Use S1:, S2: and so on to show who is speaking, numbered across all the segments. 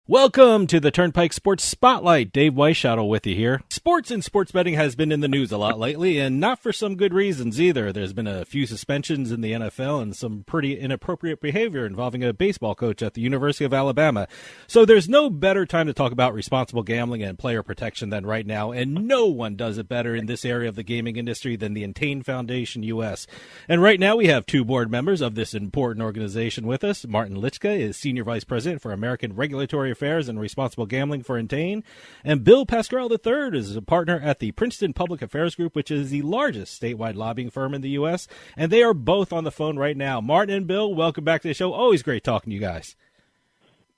S1: Welcome to the Turnpike Sports Spotlight. Dave Weishottle with you here. Sports and sports betting has been in the news a lot lately, and not for some good reasons either. There's been a few suspensions in the NFL and some pretty inappropriate behavior involving a baseball coach at the University of Alabama. So there's no better time to talk about responsible gambling and player protection than right now, and no one does it better in this area of the gaming industry than the Entain Foundation US. And right now we have two board members of this important organization with us. Martin Lycka is Senior Vice President for American Regulatory Affairs and Responsible Gambling for Entain, and Bill Pascrell III is a partner at the Princeton Public Affairs Group, which is the largest statewide lobbying firm in the U.S., and they are both on the phone right now. Martin and Bill, welcome back to the show. Always great talking to you guys.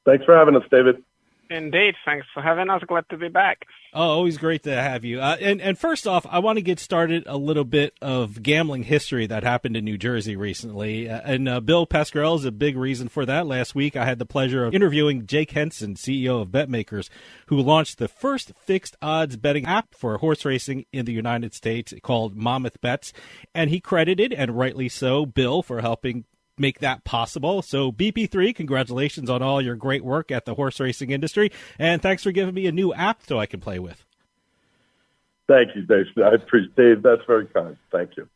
S2: Thanks for having us, David.
S3: Indeed. Thanks for having us. Glad to be back.
S1: Oh, always great to have you. And first off, I want to get started a little bit of gambling history that happened in New Jersey recently. Bill Pascrell is a big reason for that. Last week, I had the pleasure of interviewing Jake Henson, CEO of BetMakers, who launched the first fixed odds betting app for horse racing in the United States called Monmouth Bets. And he credited, and rightly so, Bill for helping make that possible. So BP3, congratulations on all your great work at the horse racing industry, and thanks for giving me a new app so I can play with.
S2: Thank you, Dave. I appreciate it. That's very kind. Thank you.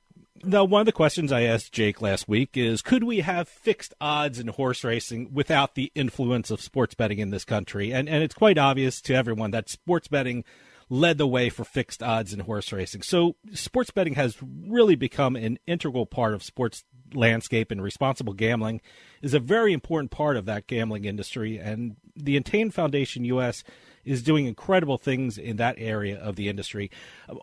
S1: Now, one of the questions I asked Jake last week is, could we have fixed odds in horse racing without the influence of sports betting in this country? And it's quite obvious to everyone that sports betting led the way for fixed odds in horse racing. So sports betting has really become an integral part of sports landscape, and responsible gambling is a very important part of that gambling industry. And the Entain Foundation US is doing incredible things in that area of the industry.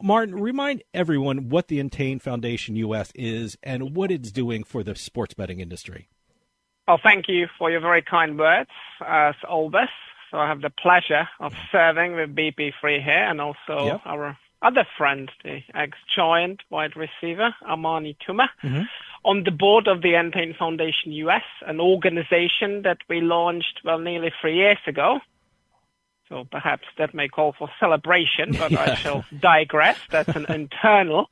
S1: Martin, remind everyone what the Entain Foundation US is and what it's doing for the sports betting industry.
S3: Well, thank you for your very kind words, as always. So I have the pleasure of serving with BP3 here, and also our other friend, the ex-Giant wide receiver, Amani Tuma, on the board of the Entain Foundation US, an organization that we launched, nearly 3 years ago. So perhaps that may call for celebration, but I shall digress. That's an internal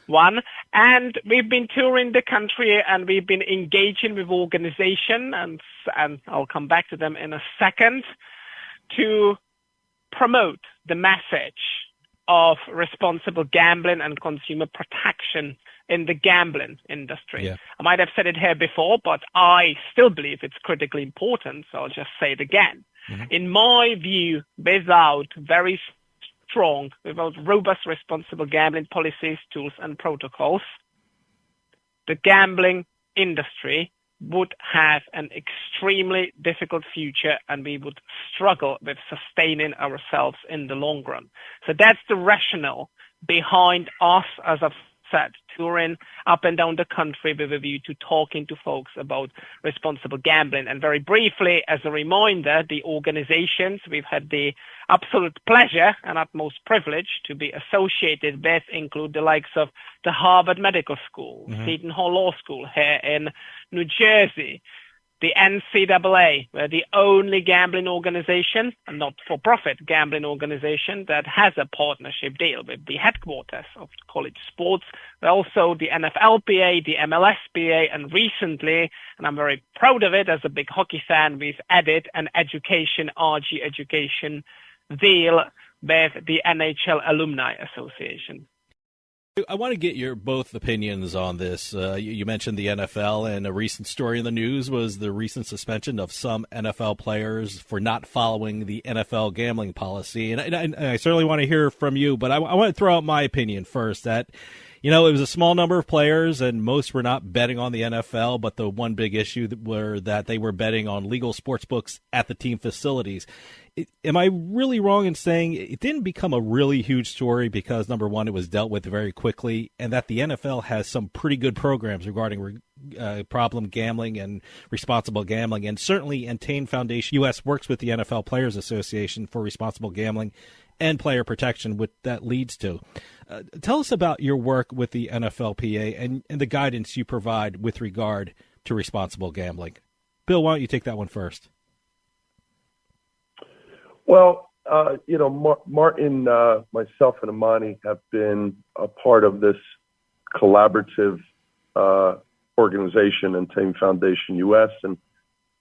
S3: one. And we've been touring the country, and we've been engaging with organizations, and I'll come back to them in a second, to promote the message of responsible gambling and consumer protection in the gambling industry. Yeah. I might have said it here before, but I still believe it's critically important, so I'll just say it again. In my view, without robust responsible gambling policies, tools, and protocols, the gambling industry would have an extremely difficult future, and we would struggle with sustaining ourselves in the long run. So that's the rationale behind us, as I've said, touring up and down the country with a view to talking to folks about responsible gambling. And very briefly, as a reminder, the organizations we've had the absolute pleasure and utmost privilege to be associated with include the likes of the Harvard Medical School, Seton Hall Law School here in New Jersey, the NCAA, we're the only gambling organization, a not-for-profit gambling organization, that has a partnership deal with the headquarters of college sports. We're also the NFLPA, the MLSPA, and recently, and I'm very proud of it as a big hockey fan, we've added an RG education deal with the NHL Alumni Association.
S1: I want to get your both opinions on this. You mentioned the NFL, and a recent story in the news was the recent suspension of some NFL players for not following the NFL gambling policy. And I certainly want to hear from you, but I want to throw out my opinion first that, it was a small number of players, and most were not betting on the NFL, but the one big issue were that they were betting on legal sports books at the team facilities. Am I really wrong in saying it didn't become a really huge story because, number one, it was dealt with very quickly, and that the NFL has some pretty good programs regarding problem gambling and responsible gambling, and certainly Entain Foundation US works with the NFL Players Association for responsible gambling and player protection, what that leads to. Tell us about your work with the NFLPA and the guidance you provide with regard to responsible gambling. Bill, why don't you take that one first?
S2: Well, Martin, myself, and Amani have been a part of this collaborative organization, Entain Foundation US, and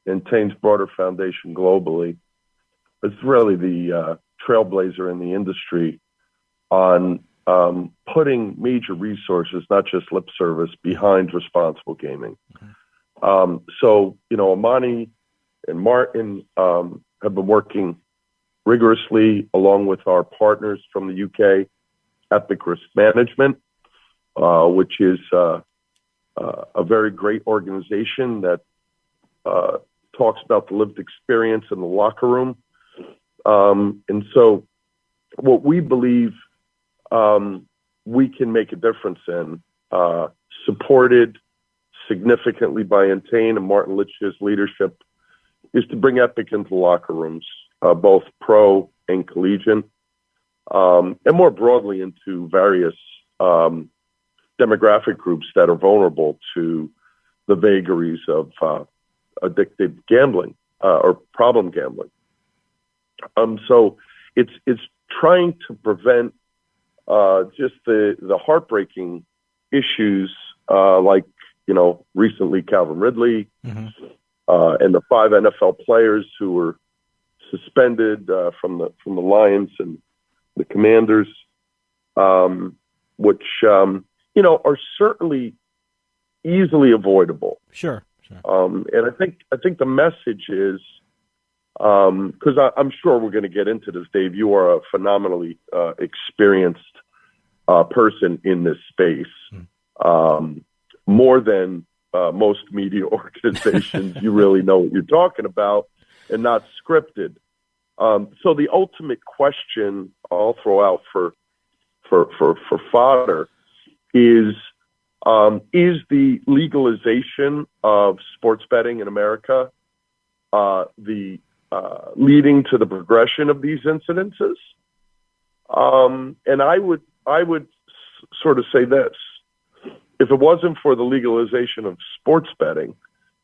S2: Entain's broader foundation globally. really the trailblazer in the industry on putting major resources, not just lip service, behind responsible gaming. So, Amani and Martin have been working rigorously along with our partners from the UK, Epic Risk Management, which is a very great organization that talks about the lived experience in the locker room. And so what we believe we can make a difference in, supported significantly by Entain and Martin Litch's leadership, is to bring Epic into the locker rooms, both pro and collegiate, and more broadly into various demographic groups that are vulnerable to the vagaries of addictive gambling or problem gambling. So it's trying to prevent just the heartbreaking issues like, recently Calvin Ridley and the 5 NFL players who were suspended from the Lions and the Commanders, which are certainly easily avoidable.
S1: Sure.
S2: And I think the message is, because I'm sure we're going to get into this, Dave. You are a phenomenally experienced person in this space, more than most media organizations. You really know what you're talking about, and not scripted. So the ultimate question I'll throw out for fodder is the legalization of sports betting in America the leading to the progression of these incidences? And I would sort of say this: if it wasn't for the legalization of sports betting,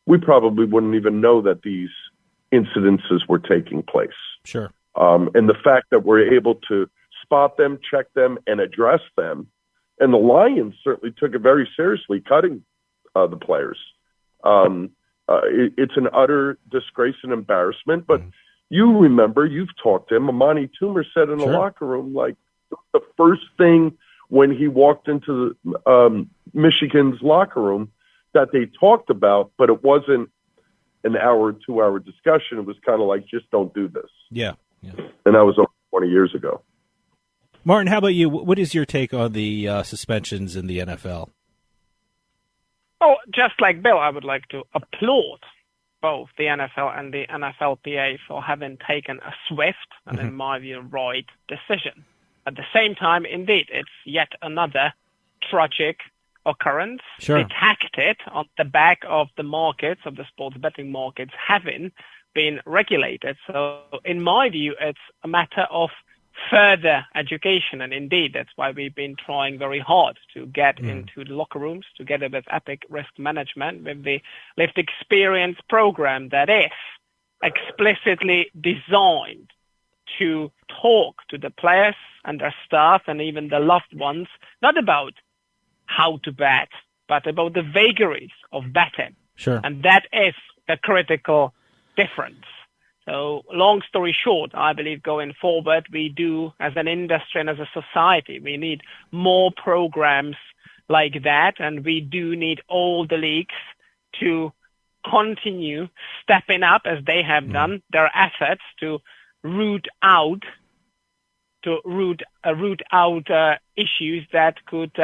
S2: we probably wouldn't even know that these incidences were taking place.
S1: Sure.
S2: And the fact that we're able to spot them, check them, and address them. And the Lions certainly took it very seriously, cutting the players. It's an utter disgrace and embarrassment. But you remember, you've talked to him. Amani Toomer said in the locker room, like, the first thing when he walked into Michigan's locker room that they talked about, but it wasn't an hour, 2-hour discussion. It was kind of like, just don't do this.
S1: Yeah.
S2: And that was over 20 years ago.
S1: Martin, how about you? What is your take on the suspensions in the NFL?
S3: Oh, just like Bill, I would like to applaud both the NFL and the NFLPA for having taken a swift and, in my view, right decision. At the same time, indeed, it's yet another tragic occurrence.
S1: Sure.
S3: They tacked it on the back of the markets, of the sports betting markets, having been regulated. So, in my view, it's a matter of further education, and indeed that's why we've been trying very hard to get into the locker rooms together with Epic Risk Management, with the lived experience program that is explicitly designed to talk to the players and their staff and even the loved ones, not about how to bet, but about the vagaries of betting.
S1: Sure.
S3: And that is the critical difference. So long story short, I believe going forward, we do, as an industry and as a society, we need more programs like that. And we do need all the leagues to continue stepping up, as they have done, their efforts to root out issues that could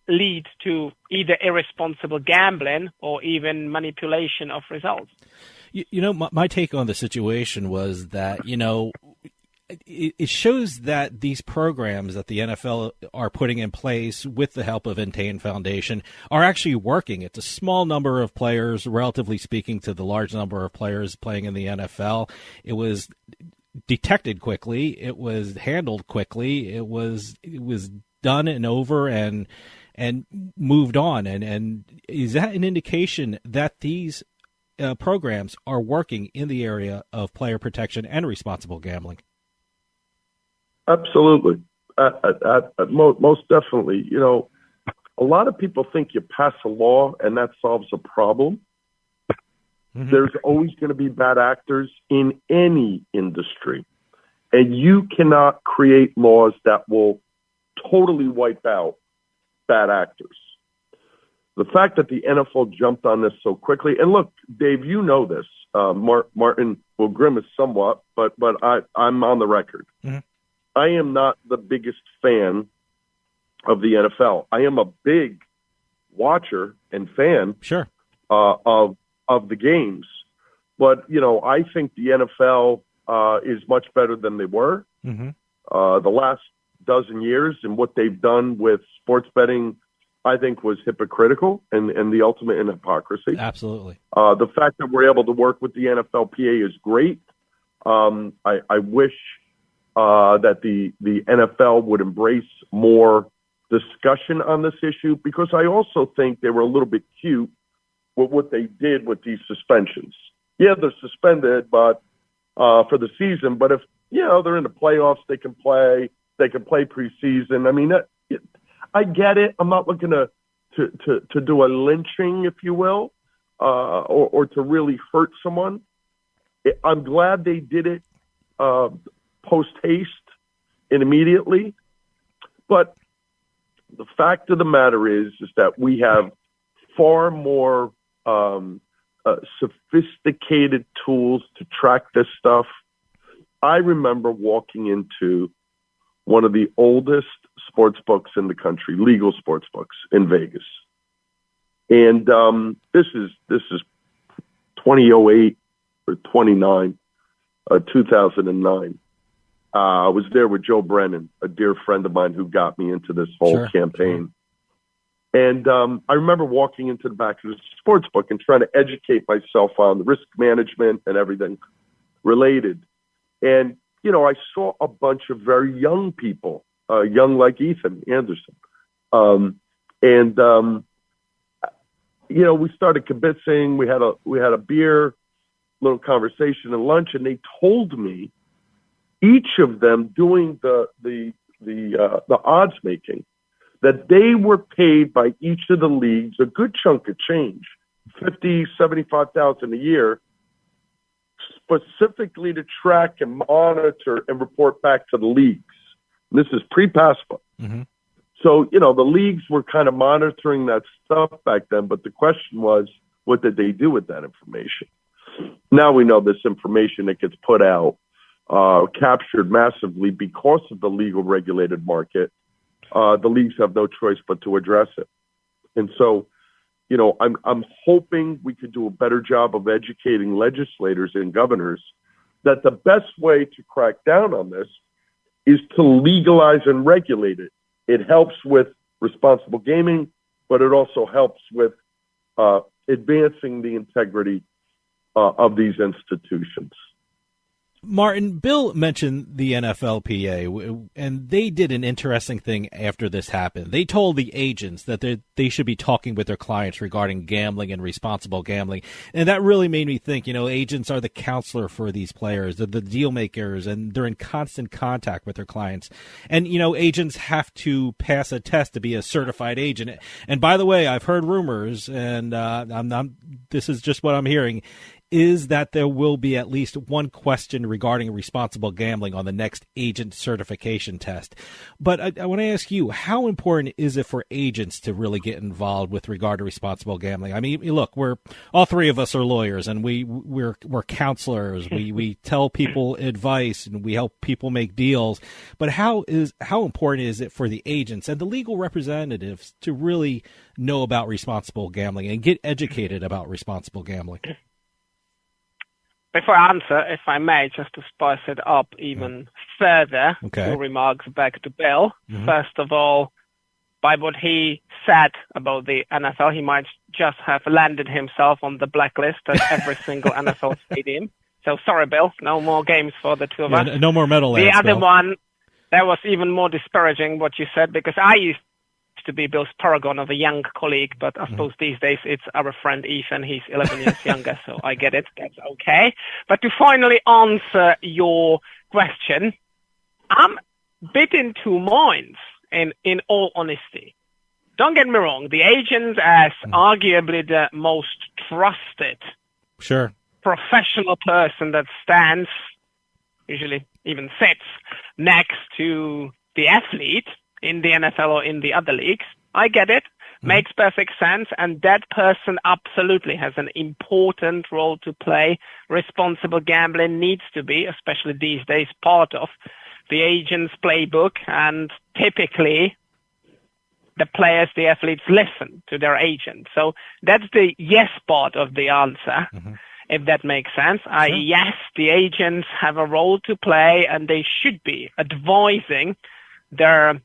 S3: lead to either irresponsible gambling or even manipulation of results.
S1: My take on the situation was that, it shows that these programs that the NFL are putting in place with the help of Entain Foundation are actually working. It's a small number of players, relatively speaking, to the large number of players playing in the NFL. It was detected quickly. It was handled quickly. It was done and over and moved on. And is that an indication that these programs are working in the area of player protection and responsible gambling?
S2: Absolutely. Most definitely. A lot of people think you pass a law and that solves a problem. There's always going to be bad actors in any industry. And you cannot create laws that will totally wipe out bad actors. The fact that the NFL jumped on this so quickly, and look, Dave, you know this. Martin will grimace somewhat, but I'm on the record. Mm-hmm. I am not the biggest fan of the NFL. I am a big watcher and fan
S1: sure.
S2: Of the games. But, I think the NFL is much better than they were. Mm-hmm. The last dozen years and what they've done with sports betting, I think, was hypocritical and the ultimate in hypocrisy.
S1: Absolutely.
S2: The fact that we're able to work with the NFLPA is great. I wish that the NFL would embrace more discussion on this issue, because I also think they were a little bit cute with what they did with these suspensions. Yeah, they're suspended, but for the season. But if they're in the playoffs, they can play. They can play preseason. I mean, I get it. I'm not looking to do a lynching, if you will, or to really hurt someone. I'm glad they did it post haste and immediately. But the fact of the matter is that we have far more sophisticated tools to track this stuff. I remember walking into one of the oldest sports books in the country, legal sports books in Vegas. And this is 2008 or 2009. I was there with Joe Brennan, a dear friend of mine who got me into this whole campaign. And I remember walking into the back of the sports book and trying to educate myself on the risk management and everything related. And, I saw a bunch of very young people, young like Ethan Anderson. We started convincing. We had a beer, little conversation and lunch, and they told me, each of them doing the odds making, that they were paid by each of the leagues a good chunk of change, $50,000, $75,000 a year, specifically to track and monitor and report back to the leagues. And this is pre-PASPA. Mm-hmm. So, the leagues were kind of monitoring that stuff back then, but the question was, what did they do with that information? Now we know this information that gets put out, captured massively because of the legal regulated market. The leagues have no choice but to address it. And so, I'm hoping we could do a better job of educating legislators and governors that the best way to crack down on this is to legalize and regulate it. It helps with responsible gaming, but it also helps with advancing the integrity of these institutions.
S1: Martin, Bill mentioned the NFLPA, and they did an interesting thing after this happened. They told the agents that they should be talking with their clients regarding gambling and responsible gambling. And that really made me think, agents are the counselor for these players, they're the deal makers, and they're in constant contact with their clients. And, agents have to pass a test to be a certified agent. And by the way, I've heard rumors, and this is just what I'm hearing, is that there will be at least one question regarding responsible gambling on the next agent certification test. But I want to ask you, how important is it for agents to really get involved with regard to responsible gambling? I mean, look, all three of us are lawyers, and we're counselors. We tell people advice, and we help people make deals. But how important is it for the agents and the legal representatives to really know about responsible gambling and get educated about responsible gambling?
S3: Before I answer, if I may, just to spice it up even further, your remarks back to Bill. Mm-hmm. First of all, by what he said about the NFL, he might just have landed himself on the blacklist at every single NFL stadium. So sorry, Bill, no more games for the two of us.
S1: No more Meadowlands.
S3: The other
S1: Bill.
S3: one, that was even more disparaging what you said, because I used to be Bill's paragon of a young colleague, but I suppose these days it's our friend Ethan. He's 11 years younger, so I get it. That's okay. But to finally answer your question, I'm a bit in two minds, in all honesty. Don't get me wrong, the agent as arguably the most trusted
S1: professional
S3: person that stands usually even sits next to the athlete in the NFL or in the other leagues. I get it. Makes perfect sense. And that person absolutely has an important role to play. Responsible gambling needs to be, especially these days, part of the agent's playbook. And typically, the players, the athletes listen to their agent. So that's the yes part of the answer, if that makes sense. Sure. Yes, the agents have a role to play, and they should be advising their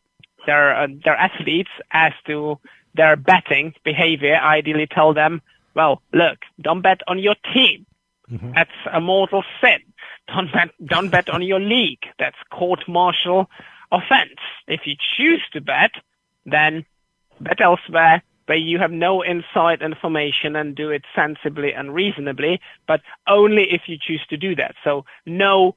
S3: athletes as to their betting behavior. Ideally tell them, well, look, don't bet on your team. That's a mortal sin. Don't bet on your league. That's court-martial offense. If you choose to bet, then bet elsewhere where you have no inside information, and do it sensibly and reasonably, but only if you choose to do that. So no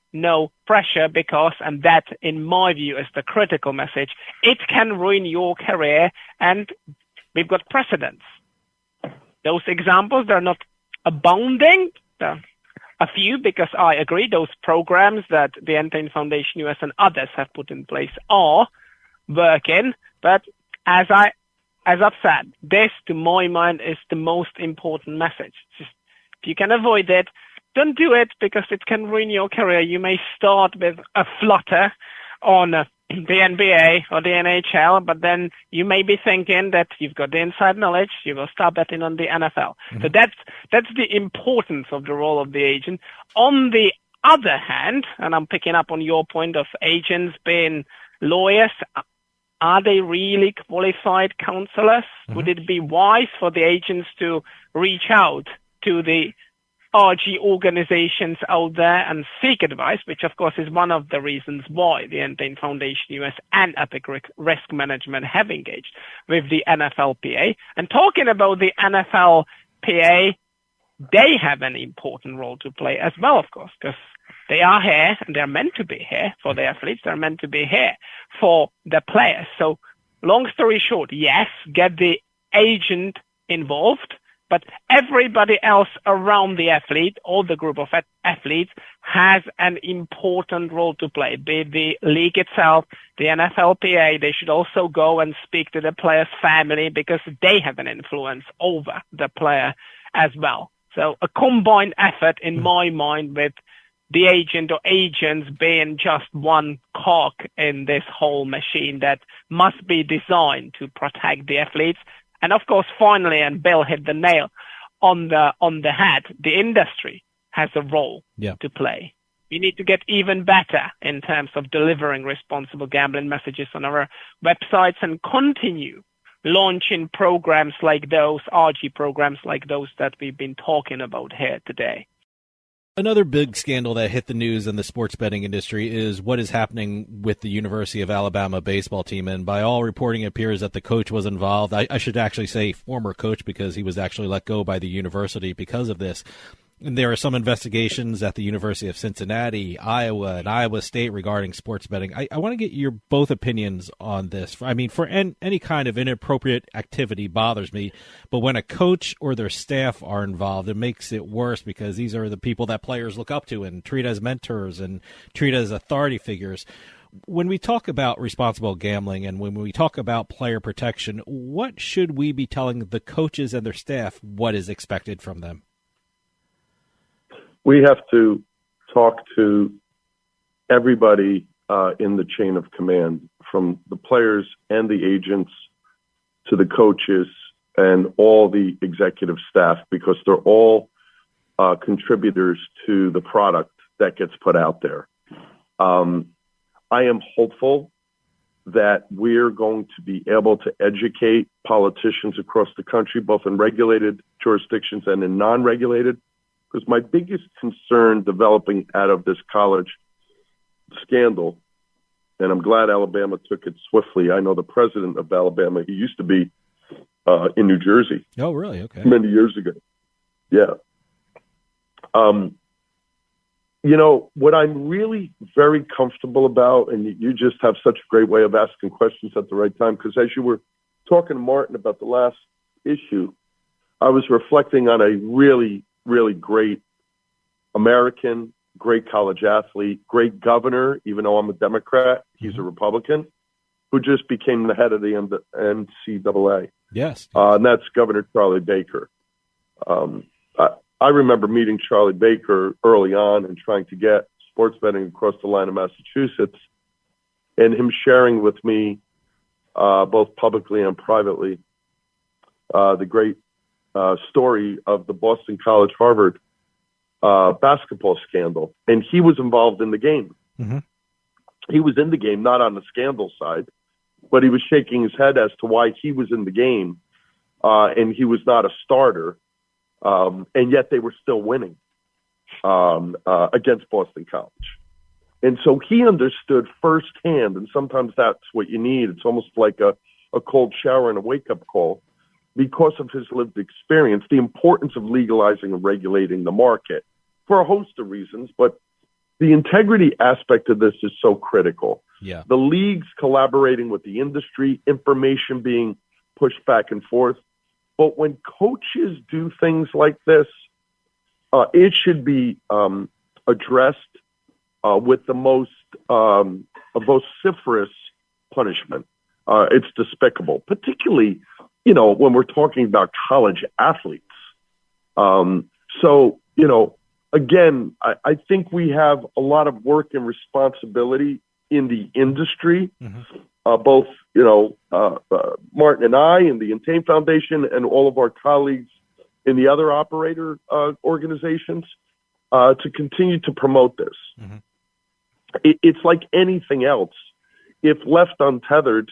S3: pressure, because, and that in my view is the critical message, it can ruin your career, and we've got precedents. Those examples, they're not abounding. A few, because I agree, those programs that the Entain Foundation US and others have put in place are working. But as I've said, this, to my mind, is the most important message. Just, if you can avoid it, don't do it, because it can ruin your career. You may start with a flutter on the NBA or the NHL, but then you may be thinking that you've got the inside knowledge, you will start betting on the NFL. So that's the importance of the role of the agent. On the other hand, and I'm picking up on your point of agents being lawyers, are they really qualified counselors? Would it be wise for the agents to reach out to the RG organizations out there and seek advice, which of course is one of the reasons why the Entain Foundation US and Epic Risk Management have engaged with the NFLPA. And talking about the NFLPA, they have an important role to play as well, of course, because they are here, and they're meant to be here for the athletes. They're meant to be here for the players. So long story short, yes, get the agent involved, but everybody else around the athlete or the group of athletes has an important role to play. Be it the league itself, the NFLPA, they should also go and speak to the player's family, because they have an influence over the player as well. So a combined effort, in my mind, with the agent or agents being just one cog in this whole machine that must be designed to protect the athletes. And of course, finally, and Bill hit the nail on the head, the industry has a role to play. We need to get even better in terms of delivering responsible gambling messages on our websites, and continue launching programs like those, RG programs like those that we've been talking about here today.
S1: Another big scandal that hit the news in the sports betting industry is what is happening with the University of Alabama baseball team. And by all reporting, it appears that the coach was involved. I should actually say former coach, because he was actually let go by the university because of this. And there are some investigations at the University of Cincinnati, Iowa, and Iowa State regarding sports betting. I want to get your both opinions on this. I mean, for any kind of inappropriate activity bothers me, but when a coach or their staff are involved, it makes it worse, because these are the people that players look up to and treat as mentors and treat as authority figures. When we talk about responsible gambling and when we talk about player protection, what should we be telling the coaches and their staff what is expected from them?
S2: We have to talk to everybody in the chain of command, from the players and the agents to the coaches and all the executive staff, because they're all contributors to the product that gets put out there. I am hopeful that we're going to be able to educate politicians across the country, both in regulated jurisdictions and in non-regulated. Because my biggest concern developing out of this college scandal, and I'm glad Alabama took it swiftly. I know the president of Alabama, he used to be in New Jersey.
S1: Oh, really? Okay.
S2: Many years ago. Yeah. You know, what I'm really very comfortable about, and you just have such a great way of asking questions at the right time, because as you were talking to Martin about the last issue, I was reflecting on a really great American great college athlete, great governor, even though I'm a Democrat, he's a Republican, who just became the head of the NCAA.
S1: Yes.
S2: And that's Governor Charlie Baker. I remember meeting Charlie Baker early on and trying to get sports betting across the line of Massachusetts, and him sharing with me, both publicly and privately, the great story of the Boston College-Harvard basketball scandal. And he was involved in the game.
S1: Mm-hmm.
S2: He was in the game, not on the scandal side, but he was shaking his head as to why he was in the game, and he was not a starter, and yet they were still winning against Boston College. And so he understood firsthand, and sometimes that's what you need. It's almost like a cold shower and a wake-up call, because of his lived experience, the importance of legalizing and regulating the market for a host of reasons. But the integrity aspect of this is so critical.
S1: Yeah.
S2: The leagues collaborating with the industry, information being pushed back and forth. But when coaches do things like this, it should be addressed with the most vociferous punishment. It's despicable, particularly, when we're talking about college athletes. So, again, I think we have a lot of work and responsibility in the industry, both, Martin and I and the Entain Foundation and all of our colleagues in the other operator organizations, to continue to promote this. It's like anything else. If left untethered,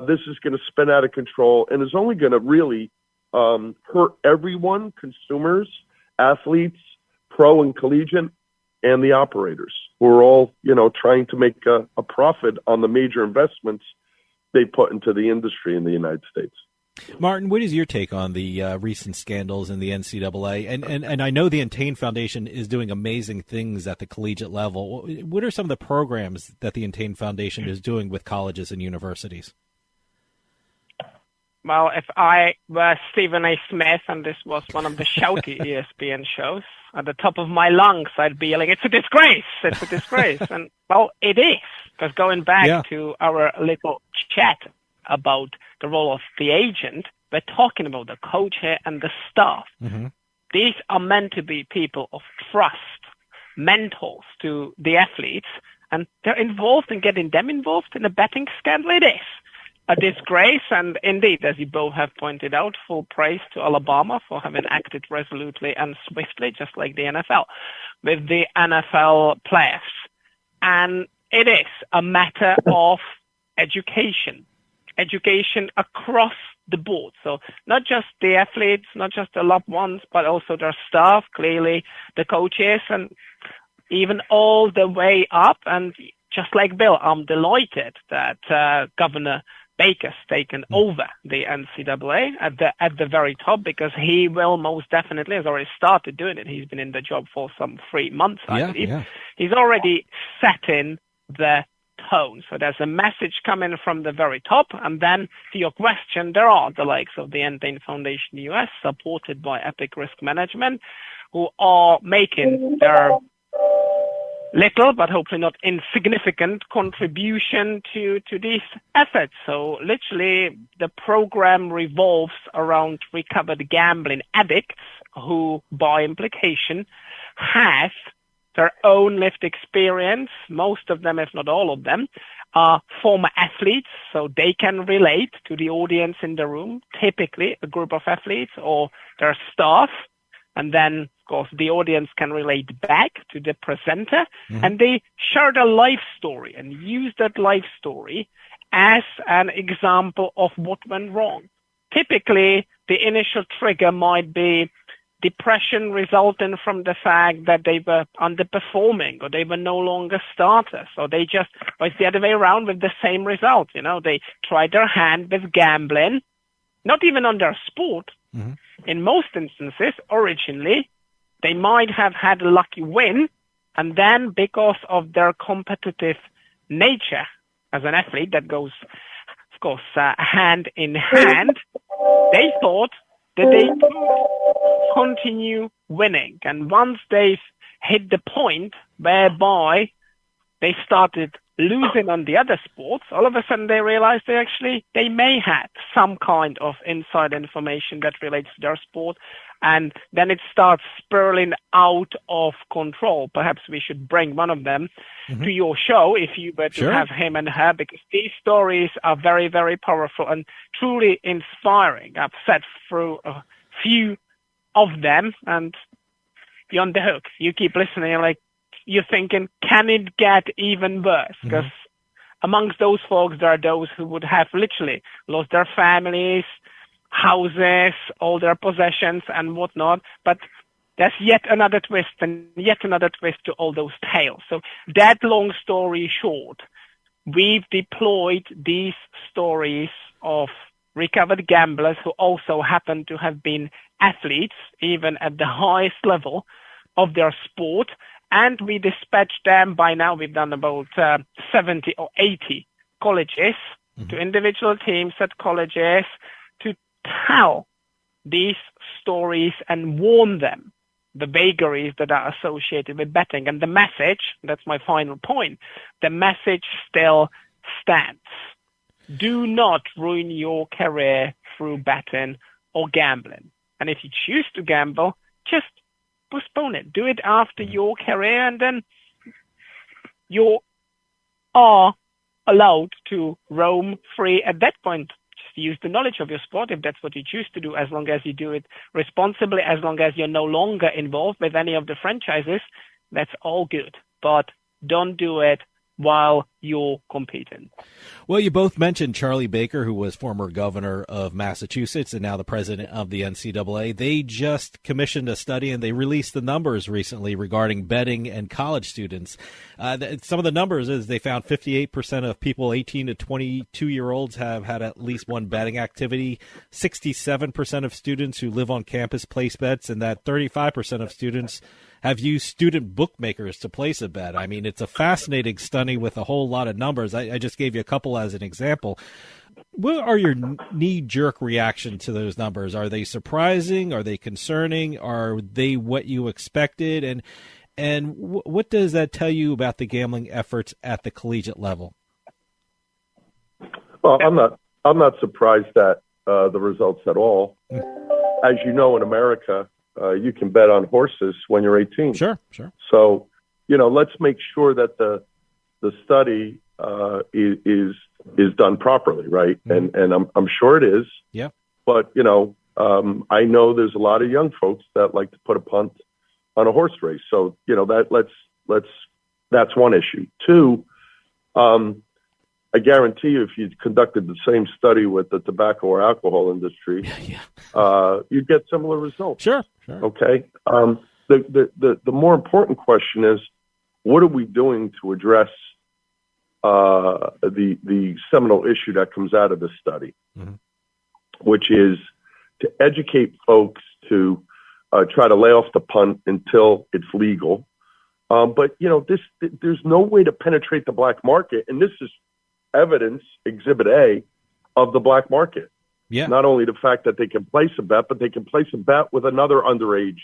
S2: this is going to spin out of control and is only going to really hurt everyone, consumers, athletes, pro and collegiate, and the operators, who are all, trying to make a profit on the major investments they put into the industry in the United States.
S1: Martin, what is your take on the recent scandals in the NCAA? And I know the Entain Foundation is doing amazing things at the collegiate level. What are some of the programs that the Entain Foundation is doing with colleges and universities?
S3: Well, if I were Stephen A. Smith and this was one of the shouty ESPN shows, at the top of my lungs, I'd be yelling, it's a disgrace, it's a disgrace. And, well, it is. Because going back to our little chat about the role of the agent, we're talking about the coach here and the staff. These are meant to be people of trust, mentors to the athletes, and they're involved in getting them involved in a betting scandal. It is a disgrace, and indeed, as you both have pointed out, full praise to Alabama for having acted resolutely and swiftly, just like the NFL, with the NFL players. And it is a matter of education across the board. So not just the athletes, not just the loved ones, but also their staff, clearly the coaches, and even all the way up. And just like Bill, I'm delighted that Governor Baker's taken over the NCAA at the very top, because he will most definitely has already started doing it. He's been in the job for some 3 months, I believe. Yeah. He's already setting the tone. So there's a message coming from the very top. And then to your question, there are the likes of the Entain Foundation US, supported by Epic Risk Management, who are making their little, but hopefully not insignificant, contribution to these efforts. So literally the program revolves around recovered gambling addicts who, by implication, have their own lived experience. Most of them, if not all of them, are former athletes, so they can relate to the audience in the room, typically a group of athletes or their staff. And then, of course, the audience can relate back to the presenter, and they share their life story and use that life story as an example of what went wrong. Typically, the initial trigger might be depression resulting from the fact that they were underperforming, or they were no longer starters, or they just, or it's the other way around with the same result. They tried their hand with gambling, not even on their sport. In most instances, originally, they might have had a lucky win, and then because of their competitive nature as an athlete that goes, of course, hand in hand, they thought that they could continue winning. And once they've hit the point whereby they started losing on the other sports, all of a sudden they realized they may have some kind of inside information that relates to their sport, and then it starts spiraling out of control. Perhaps we should bring one of them to your show if you were to have him and her, because these stories are very, very powerful and truly inspiring. I've sat through a few of them, and you're on the hook. You keep listening, you're thinking, can it get even worse? Because amongst those folks, there are those who would have literally lost their families, houses, all their possessions and whatnot. But there's yet another twist and yet another twist to all those tales. So that long story short, we've deployed these stories of recovered gamblers who also happen to have been athletes, even at the highest level of their sport. And we dispatched them. By now, we've done about 70 or 80 colleges to individual teams at colleges to tell these stories and warn them the vagaries that are associated with betting. And the message, that's my final point, the message still stands. Do not ruin your career through betting or gambling. And if you choose to gamble, just postpone it. Do it after your career, and then you are allowed to roam free at that point. Just use the knowledge of your sport if that's what you choose to do, as long as you do it responsibly, as long as you're no longer involved with any of the franchises. That's all good. But don't do it while you're competing.
S1: Well, you both mentioned Charlie Baker, who was former governor of Massachusetts and now the president of the NCAA. They just commissioned a study and they released the numbers recently regarding betting and college students. Some of the numbers is they found 58% of people 18 to 22-year-olds have had at least one betting activity, 67% of students who live on campus place bets, and that 35% of students have used student bookmakers to place a bet. I mean, it's a fascinating study with a whole lot of numbers. I just gave you a couple as an example. What are your knee-jerk reaction to those numbers? Are they surprising? Are they concerning? Are they what you expected? And what does that tell you about the gambling efforts at the collegiate level?
S2: Well, I'm not surprised at the results at all. As you know, in America, you can bet on horses when you're 18.
S1: Sure.
S2: So, let's make sure that the study is done properly, right? And I'm sure it is.
S1: Yeah.
S2: But I know there's a lot of young folks that like to put a punt on a horse race. So that's one issue. Two, I guarantee you, if you conducted the same study with the tobacco or alcohol industry, you'd get similar results.
S1: Sure.
S2: Okay. The more important question is, what are we doing to address the seminal issue that comes out of this study, which is to educate folks to try to lay off the punt until it's legal. But there's no way to penetrate the black market, and this is evidence, Exhibit A, of the black market.
S1: Yeah.
S2: Not only the fact that they can place a bet, but they can place a bet with another underage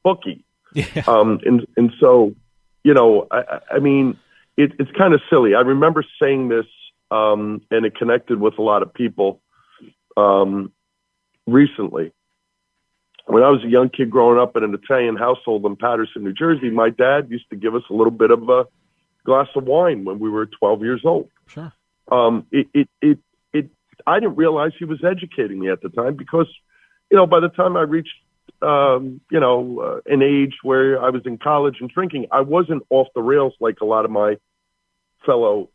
S2: bookie.
S1: Yeah.
S2: And so, I mean, it's kind of silly. I remember saying this, and it connected with a lot of people recently. When I was a young kid growing up in an Italian household in Paterson, New Jersey, my dad used to give us a little bit of a glass of wine when we were 12 years old.
S1: Sure.
S2: I didn't realize he was educating me at the time because, by the time I reached, an age where I was in college and drinking, I wasn't off the rails like a lot of my fellow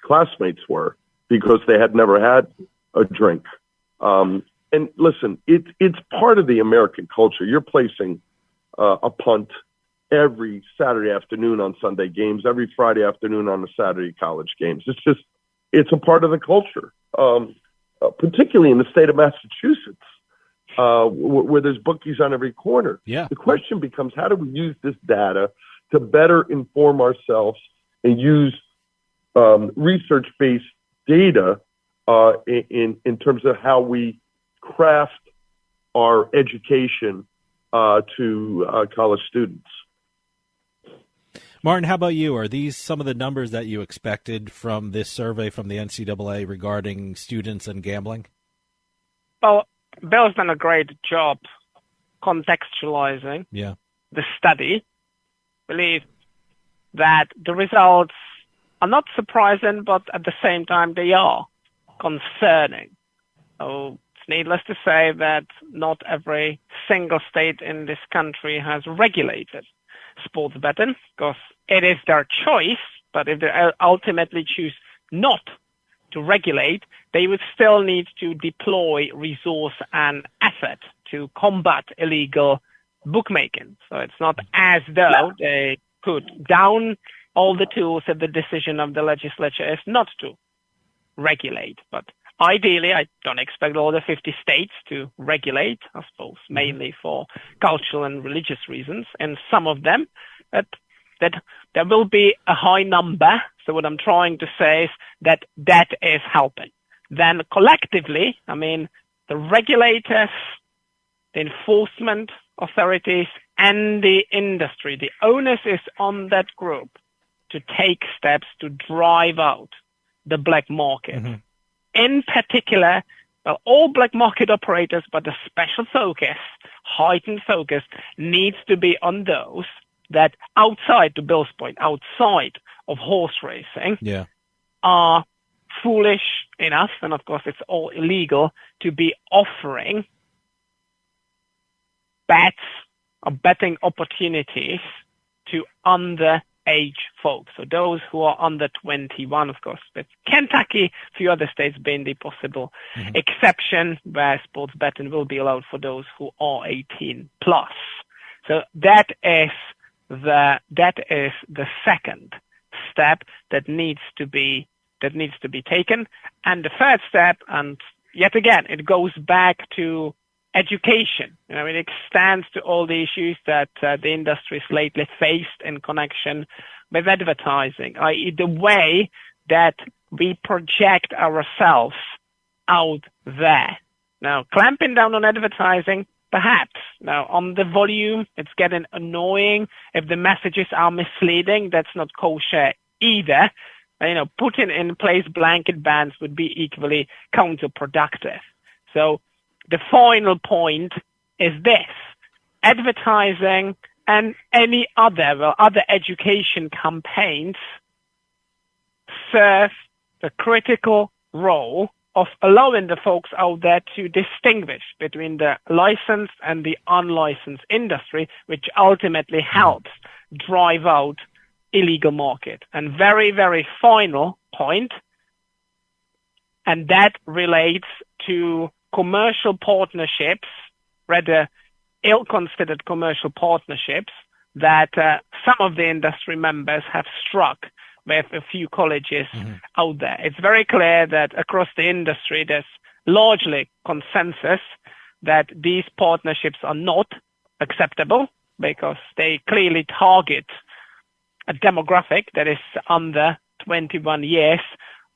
S2: classmates were because they had never had a drink. And listen, it's part of the American culture. You're placing a punt every Saturday afternoon on Sunday games, every Friday afternoon on the Saturday college games. It's a part of the culture, particularly in the state of Massachusetts, where there's bookies on every corner.
S1: Yeah. The
S2: question becomes, how do we use this data to better inform ourselves and use research-based data in terms of how we craft our education to college students?
S1: Martin, how about you? Are these some of the numbers that you expected from this survey from the NCAA regarding students and gambling?
S3: Well, Bill's done a great job contextualizing the study. I believe that the results are not surprising, but at the same time they are concerning. So it's needless to say that not every single state in this country has regulated sports betting, because it is their choice, but if they ultimately choose not to regulate, they would still need to deploy resource and effort to combat illegal bookmaking. So it's not as though they could down all the tools if the decision of the legislature is not to regulate. But ideally, I don't expect all the 50 states to regulate, I suppose, mainly for cultural and religious reasons. And some of them, that there will be a high number. So what I'm trying to say is that is helping. Then collectively, I mean, the regulators, the enforcement authorities, and the industry, the onus is on that group to take steps to drive out the black market. In particular, well, all black market operators, but the special focus, heightened focus, needs to be on those that outside, to Bill's point, outside of horse racing, are foolish enough, and of course it's all illegal, to be offering bets or betting opportunities to underage folks. So those who are under 21, of course, with Kentucky, a few other states being the possible exception where sports betting will be allowed for those who are 18 plus. So that is the second step that needs to be taken. And the third step, and yet again, it goes back to education. You know, it extends to all the issues that the industry has lately faced in connection with advertising, i.e. the way that we project ourselves out there. Now, clamping down on advertising, perhaps. Now, on the volume, it's getting annoying. If the messages are misleading, that's not kosher either. You know, putting in place blanket bans would be equally counterproductive. So the final point is this: advertising and any other education campaigns serve the critical role of allowing the folks out there to distinguish between the licensed and the unlicensed industry, which ultimately helps drive out illegal market. And very, very final point, and that relates to commercial partnerships, rather ill-considered commercial partnerships that some of the industry members have struck with a few colleges out there. It's very clear that across the industry, there's largely consensus that these partnerships are not acceptable because they clearly target a demographic that is under 21 years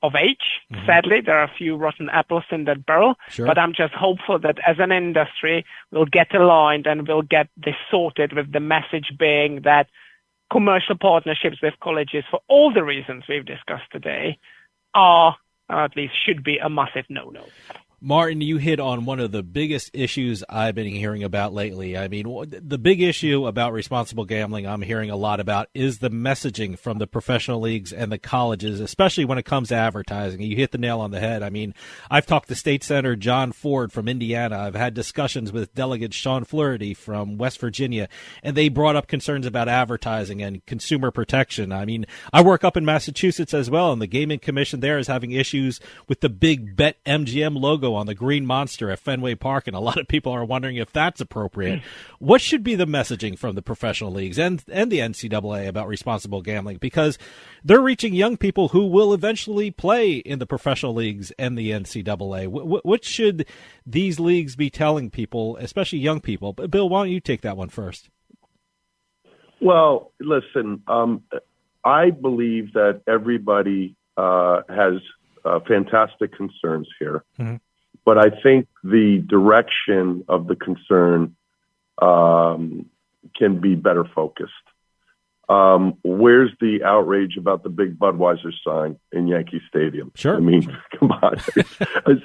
S3: of age. Sadly, there are a few rotten apples in that barrel, but I'm just hopeful that as an industry, we'll get aligned and we'll get this sorted, with the message being that commercial partnerships with colleges, for all the reasons we've discussed today, are, or at least should be, a massive no-no.
S1: Martin, you hit on one of the biggest issues I've been hearing about lately. I mean, the big issue about responsible gambling I'm hearing a lot about is the messaging from the professional leagues and the colleges, especially when it comes to advertising. You hit the nail on the head. I mean, I've talked to State Senator John Ford from Indiana. I've had discussions with Delegate Sean Flaherty from West Virginia, and they brought up concerns about advertising and consumer protection. I mean, I work up in Massachusetts as well, and the Gaming Commission there is having issues with the big BetMGM logo on the green monster at Fenway Park, and a lot of people are wondering if that's appropriate. What should be the messaging from the professional leagues and the NCAA about responsible gambling? Because they're reaching young people who will eventually play in the professional leagues and the NCAA. What should these leagues be telling people, especially young people? Bill, why don't you take that one first?
S2: Well, listen, I believe that everybody has fantastic concerns here. But I think the direction of the concern can be better focused. Where's the outrage about the big Budweiser sign in Yankee Stadium?
S1: Sure.
S2: I mean, come on.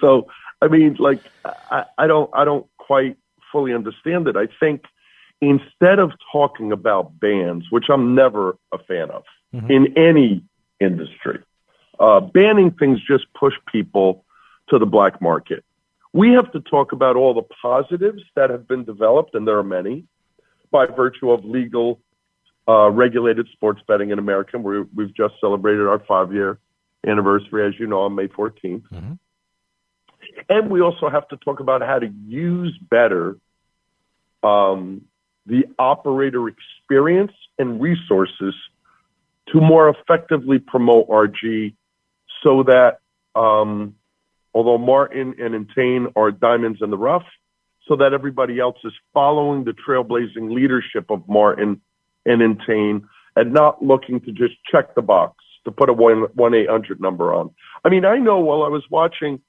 S2: So, I mean, like, I don't quite fully understand it. I think instead of talking about bans, which I'm never a fan of in any industry, banning things just push people to the black market. We have to talk about all the positives that have been developed, and there are many, by virtue of legal, regulated sports betting in America. We've just celebrated our 5-year anniversary, as you know, on May 14th. And we also have to talk about how to use better the operator experience and resources to more effectively promote RG, so that although Martin and Entain are diamonds in the rough, so that everybody else is following the trailblazing leadership of Martin and Entain and not looking to just check the box to put a 1-800 number on. I mean, I know while I was watching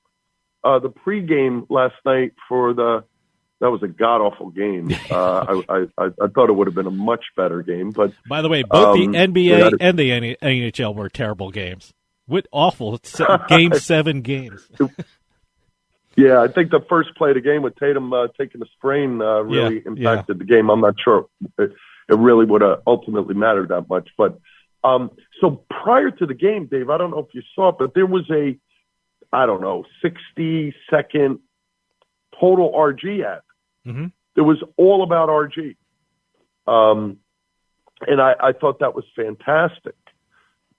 S2: the pregame last night that was a god-awful game. I thought it would have been a much better game. But
S1: by the way, both the NBA and the NHL were terrible games. What awful Game 7 games.
S2: Yeah, I think the first play of the game with Tatum taking a sprain really impacted the game. I'm not sure it really would have ultimately mattered that much. But so prior to the game, Dave, I don't know if you saw it, but there was a 60-second total RG ad. It was all about RG. And I thought that was fantastic.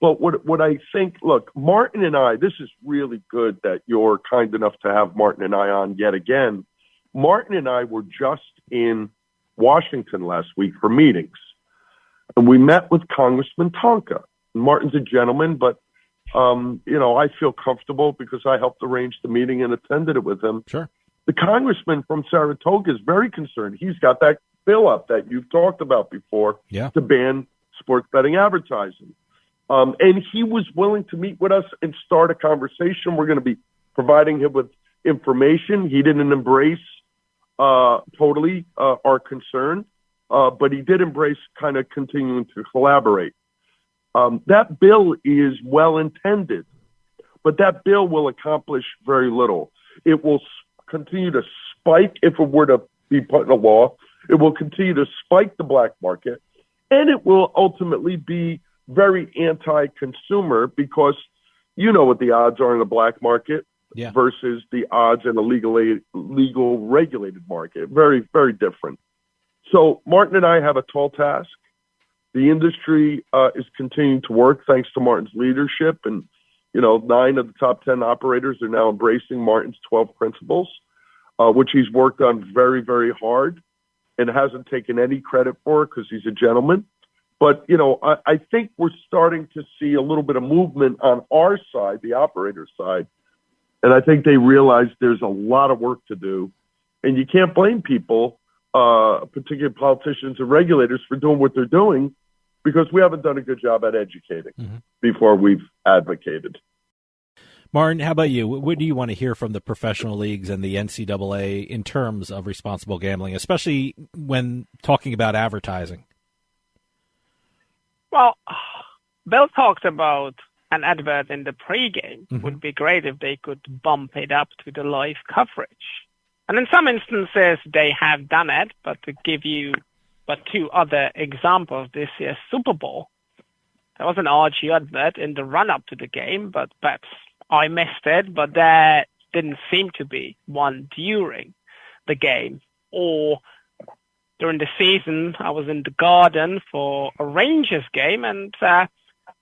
S2: But what I think, look, Martin and I, this is really good that you're kind enough to have Martin and I on yet again. Martin and I were just in Washington last week for meetings. And we met with Congressman Tonka. Martin's a gentleman, but, I feel comfortable because I helped arrange the meeting and attended it with him.
S1: Sure.
S2: The congressman from Saratoga is very concerned. He's got that bill up that you've talked about before to ban sports betting advertising. And he was willing to meet with us and start a conversation. We're going to be providing him with information. He didn't embrace totally our concern, but he did embrace kind of continuing to collaborate. That bill is well intended, but that bill will accomplish very little. It will continue to spike, if it were to be put in a law, it will continue to spike the black market, and it will ultimately be very anti-consumer because you know what the odds are in the black market versus the odds in a legal regulated market. Very, very different. So Martin and I have a tall task. The industry is continuing to work thanks to Martin's leadership, and 9 of the top 10 operators are now embracing Martin's 12 principles, which he's worked on very, very hard and hasn't taken any credit for because he's a gentleman. But, I think we're starting to see a little bit of movement on our side, the operator side. And I think they realize there's a lot of work to do. And you can't blame people, particularly politicians and regulators, for doing what they're doing because we haven't done a good job at educating before we've advocated.
S1: Martin, how about you? What do you want to hear from the professional leagues and the NCAA in terms of responsible gambling, especially when talking about advertising?
S3: Well, Bill talked about an advert in the pregame. Would be great if they could bump it up to the live coverage. And in some instances, they have done it, but to give you two other examples, this year's Super Bowl, there was an RG advert in the run-up to the game, but perhaps I missed it, but there didn't seem to be one during the game. Or during the season, I was in the Garden for a Rangers game, and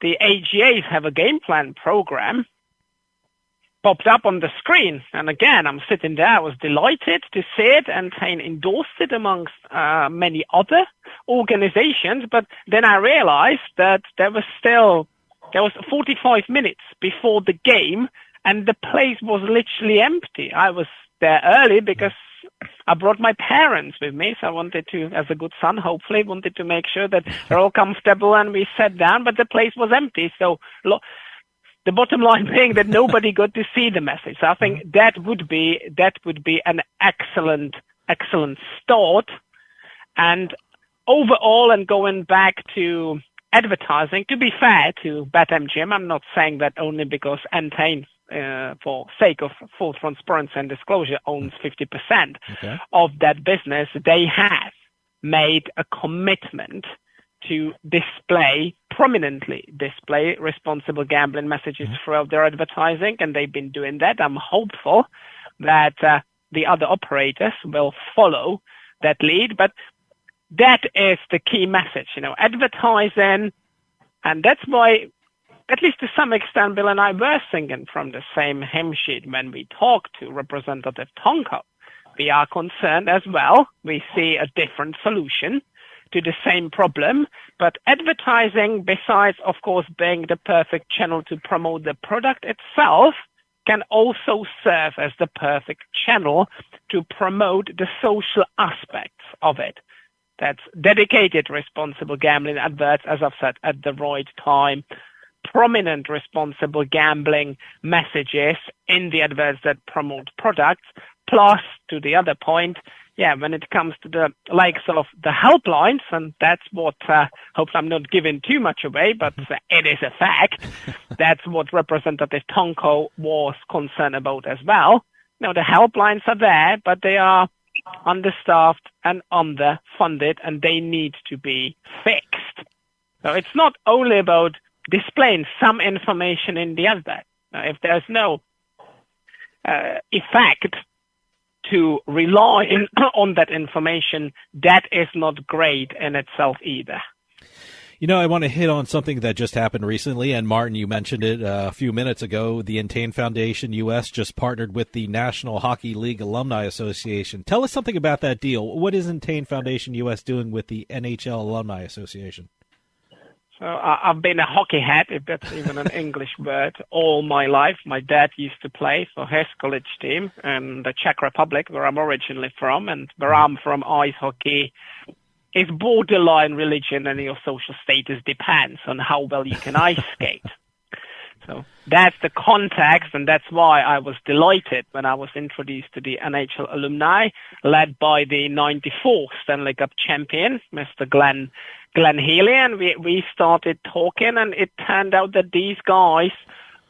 S3: the AGAs have a game plan program popped up on the screen. And again, I'm sitting there. I was delighted to see it, and Entain endorsed it amongst many other organizations. But then I realized that there was 45 minutes before the game, and the place was literally empty. I was there early because I brought my parents with me, so I wanted to, as a good son, hopefully, wanted to make sure that they're all comfortable, and we sat down, but the place was empty. So the bottom line being that nobody got to see the message. So I think that would be an excellent start. And overall, and going back to advertising, to be fair to BetMGM, I'm not saying that only because Entain, for sake of full transparency and disclosure, owns 50% of that business. They have made a commitment to prominently display responsible gambling messages throughout their advertising, and they've been doing that. I'm hopeful that the other operators will follow that lead, but that is the key message, advertising, and that's why, at least to some extent, Bill and I were singing from the same hymn sheet when we talked to Representative Tonko. We are concerned as well. We see a different solution to the same problem, but advertising, besides, of course, being the perfect channel to promote the product itself, can also serve as the perfect channel to promote the social aspects of it. That's dedicated responsible gambling adverts, as I've said, at the right time, prominent responsible gambling messages in the adverts that promote products, plus, to the other point, when it comes to the likes of the helplines, and that's what, hope I'm not giving too much away, but it is a fact, that's what Representative Tonko was concerned about as well. The helplines are there, but they are understaffed and underfunded, and they need to be fixed. So it's not only about displaying some information in the advert. If there's no effect to rely on that information, that is not great in itself either.
S1: I want to hit on something that just happened recently, and Martin, you mentioned it a few minutes ago. The Entain Foundation US just partnered with the National Hockey League Alumni Association. Tell us something about that deal. What is Entain Foundation US doing with the NHL Alumni Association?
S3: So I've been a hockey head, if that's even an English word, all my life. My dad used to play for his college team in the Czech Republic, where I'm originally from, and where I'm from, ice hockey is borderline religion, and your social status depends on how well you can ice skate. So that's the context, and that's why I was delighted when I was introduced to the NHL alumni, led by the 94 Stanley Cup champion, Mr. Glenn Healy, and we started talking, and it turned out that these guys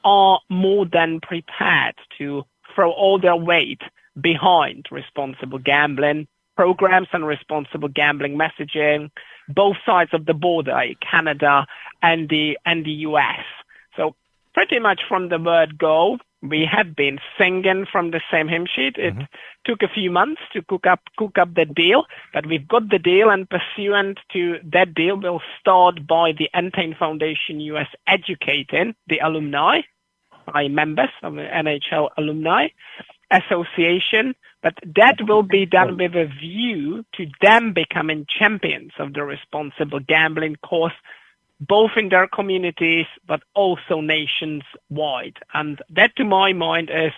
S3: are more than prepared to throw all their weight behind responsible gambling programs and responsible gambling messaging, both sides of the border, Canada and the US. So pretty much from the word go, we have been singing from the same hymn sheet. It took a few months to cook up the deal, but we've got the deal, and pursuant to that deal, we'll start by the Entain Foundation US educating the alumni, members of the NHL Alumni Association, but that will be done with a view to them becoming champions of the responsible gambling cause, both in their communities, but also nationwide. And that, to my mind, is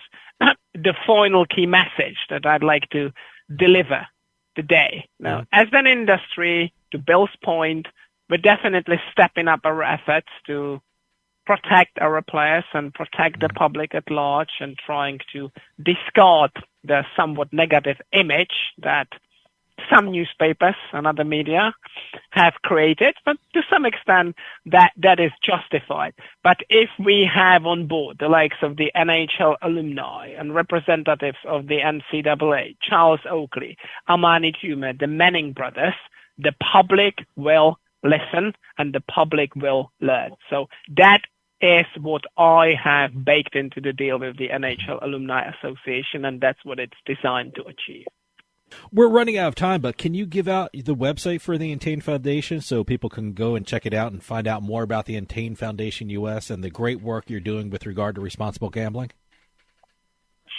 S3: the final key message that I'd like to deliver today. Now, as an industry, to Bill's point, we're definitely stepping up our efforts to protect our players and protect the public at large, and trying to discard the somewhat negative image that some newspapers and other media have created, but to some extent that is justified. But if we have on board the likes of the NHL alumni and representatives of the NCAA, Charles Oakley, Armani Tuma, the Manning brothers, the public will listen and the public will learn. So that is what I have baked into the deal with the NHL Alumni Association, and that's what it's designed to achieve.
S1: We're running out of time, but can you give out the website for the Entain Foundation so people can go and check it out and find out more about the Entain Foundation US and the great work you're doing with regard to responsible gambling?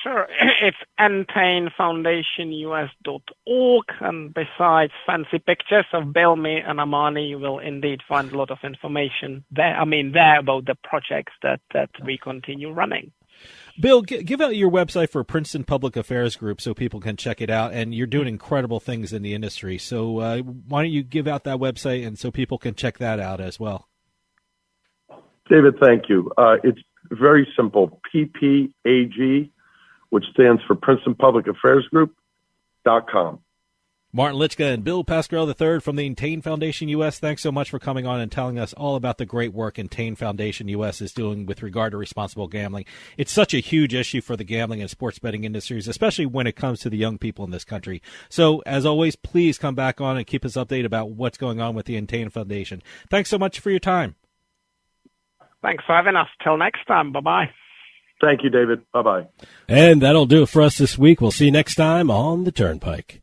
S3: Sure. It's entainfoundationus.org, and besides fancy pictures of Bill, me, and Armani, you will indeed find a lot of information there about the projects that we continue running.
S1: Bill, give out your website for Princeton Public Affairs Group so people can check it out, and you're doing incredible things in the industry. So why don't you give out that website and so people can check that out as well?
S2: David, thank you. It's very simple, PPAG, which stands for Princeton Public Affairs Group.com.
S1: Martin Lycka and Bill Pascrell III from the Entain Foundation US, thanks so much for coming on and telling us all about the great work Entain Foundation US is doing with regard to responsible gambling. It's such a huge issue for the gambling and sports betting industries, especially when it comes to the young people in this country. So, as always, please come back on and keep us updated about what's going on with the Entain Foundation. Thanks so much for your time.
S3: Thanks for having us. Till next time. Bye-bye.
S2: Thank you, David. Bye-bye.
S4: And that'll do it for us this week. We'll see you next time on the Turnpike.